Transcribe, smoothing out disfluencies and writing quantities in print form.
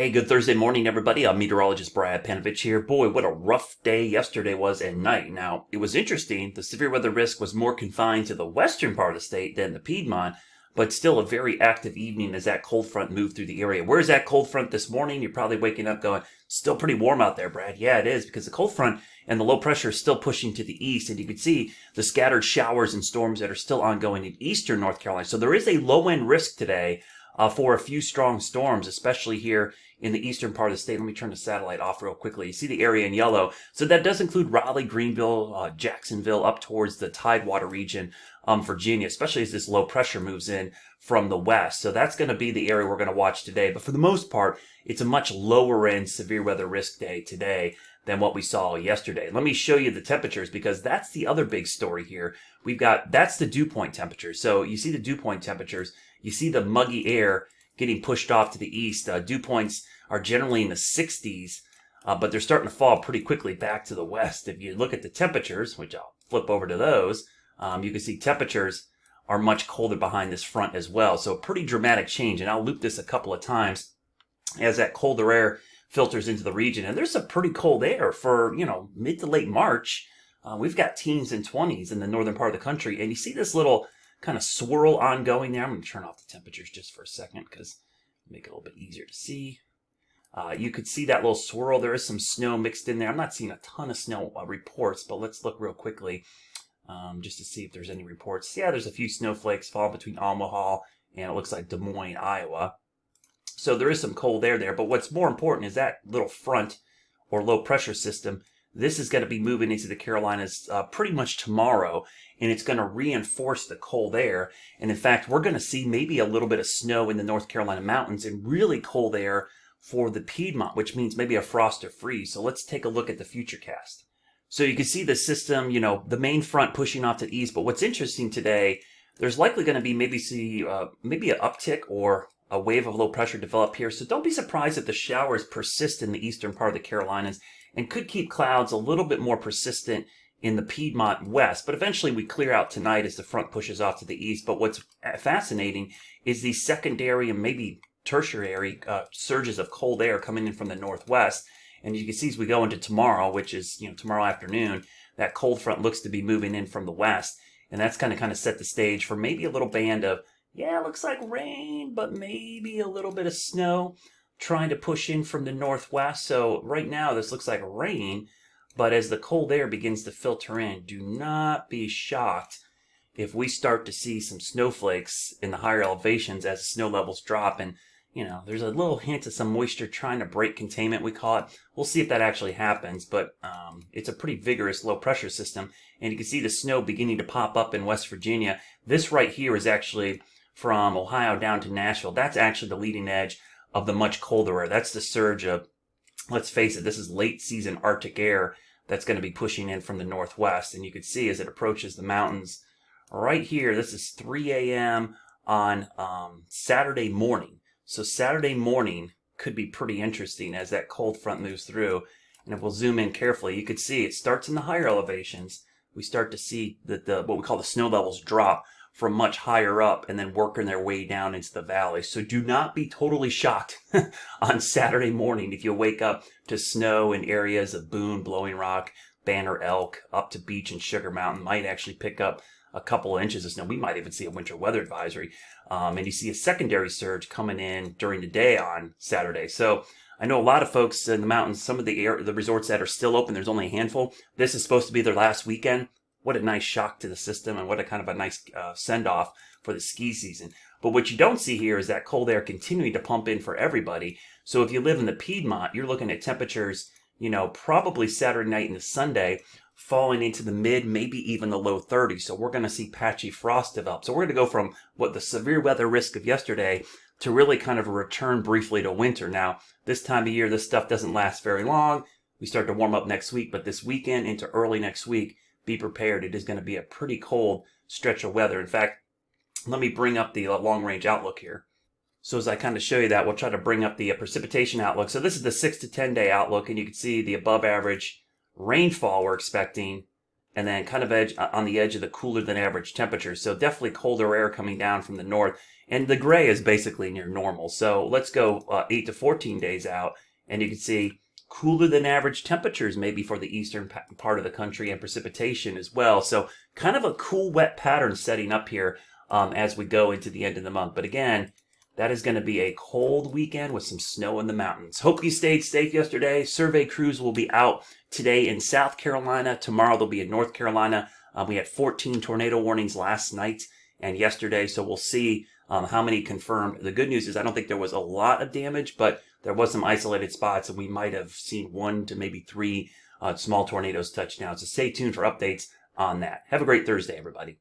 Hey, good Thursday morning, everybody. I'm meteorologist Brad Panovich here. Boy, what a rough day yesterday was and night. Now, it was interesting. The severe weather risk was more confined to the western part of the state than the Piedmont, but still a very active evening as that cold front moved through the area. Where's that cold front this morning? You're probably waking up going, still pretty warm out there, Brad. Yeah, it is, because the cold front and the low pressure is still pushing to the east, and you can see the scattered showers and storms that are still ongoing in eastern North Carolina. So there is a low-end risk today for a few strong storms, especially here in the eastern part of the state. Let me turn the satellite off real quickly. You see the area in yellow. So that does include Raleigh, Greenville, Jacksonville, up towards the Tidewater region, Virginia, especially as this low pressure moves in from the west. So that's going to be the area we're going to watch today. But for the most part, it's a much lower end severe weather risk day today than what we saw yesterday. Let me show you the temperatures, because that's the other big story here. That's the dew point temperature. So you see the dew point temperatures. You see the muggy air getting pushed off to the east. Dew points are generally in the 60s, but they're starting to fall pretty quickly back to the west. If you look at the temperatures, which I'll flip over to those, you can see temperatures are much colder behind this front as well. So a pretty dramatic change, and I'll loop this a couple of times as that colder air filters into the region. And there's some pretty cold air for, mid to late March. We've got teens and 20s in the northern part of the country, and you see this little kind of swirl ongoing there. I'm going to turn off the temperatures just for a second because make it a little bit easier to see. You could see that little swirl. There is some snow mixed in there. I'm not seeing a ton of snow reports, but let's look real quickly just to see if there's any reports. Yeah, there's a few snowflakes falling between Omaha and it looks like Des Moines, Iowa. So there is some cold air there, but what's more important is that little front or low pressure system. This is going to be moving into the Carolinas pretty much tomorrow, and it's going to reinforce the cold air. And in fact, we're going to see maybe a little bit of snow in the North Carolina mountains and really cold air for the Piedmont, which means maybe a frost or freeze. So let's take a look at the futurecast. So you can see the system, the main front pushing off to the east. But what's interesting today, there's likely going to be maybe an uptick or a wave of low pressure develop here. So don't be surprised if the showers persist in the eastern part of the Carolinas and could keep clouds a little bit more persistent in the Piedmont west. But eventually we clear out tonight as the front pushes off to the east. But what's fascinating is the secondary and maybe tertiary surges of cold air coming in from the northwest. And you can see as we go into tomorrow, which is tomorrow afternoon, that cold front looks to be moving in from the west. And that's kind of set the stage for maybe a little band of, it looks like rain, but maybe a little bit of snow trying to push in from the northwest. So right now this looks like rain, but as the cold air begins to filter in, do not be shocked if we start to see some snowflakes in the higher elevations as the snow levels drop. And there's a little hint of some moisture trying to break containment, we call it. We'll see if that actually happens, but it's a pretty vigorous low pressure system. And you can see the snow beginning to pop up in West Virginia. This right here is actually from Ohio down to Nashville. That's actually the leading edge of the much colder air. That's the surge of, let's face it, this is late season Arctic air that's going to be pushing in from the northwest. And you can see as it approaches the mountains right here, this is 3 a.m. on Saturday morning. So Saturday morning could be pretty interesting as that cold front moves through. And if we'll zoom in carefully, you could see it starts in the higher elevations. We start to see that what we call the snow levels drop from much higher up and then working their way down into the valley. So do not be totally shocked on Saturday morning if you wake up to snow in areas of Boone, Blowing Rock, Banner Elk, up to Beach and Sugar Mountain. Might actually pick up a couple of inches of snow. We might even see a winter weather advisory. And you see a secondary surge coming in during the day on Saturday. So I know a lot of folks in the mountains, some of the resorts that are still open, there's only a handful. This is supposed to be their last weekend. What a nice shock to the system, and what a kind of a nice send-off for the ski season. But what you don't see here is that cold air continuing to pump in for everybody. So if you live in the Piedmont, you're looking at temperatures, probably Saturday night into Sunday, falling into the mid, maybe even the low 30s. So we're going to see patchy frost develop. So we're going to go from what the severe weather risk of yesterday to really kind of a return briefly to winter. Now, this time of year, this stuff doesn't last very long. We start to warm up next week, but this weekend into early next week, be prepared. It is going to be a pretty cold stretch of weather. In fact, let me bring up the long-range outlook here. So as I kind of show you that, we'll try to bring up the precipitation outlook. So this is the 6 to 10 day outlook, and you can see the above average rainfall we're expecting and then kind of on the edge of the cooler than average temperatures. So definitely colder air coming down from the north. And the gray is basically near normal. So let's go 8 to 14 days out, and you can see cooler than average temperatures maybe for the eastern part of the country, and precipitation as well. So kind of a cool wet pattern setting up here as we go into the end of the month. But again, that is going to be a cold weekend with some snow in the mountains. Hope you stayed safe yesterday. Survey crews will be out today in South Carolina. Tomorrow they'll be in North Carolina. We had 14 tornado warnings last night and yesterday, so we'll see how many confirmed. The good news is I don't think there was a lot of damage, but there was some isolated spots, and we might have seen 1 to maybe 3 small tornadoes touch down. So stay tuned for updates on that. Have a great Thursday, everybody.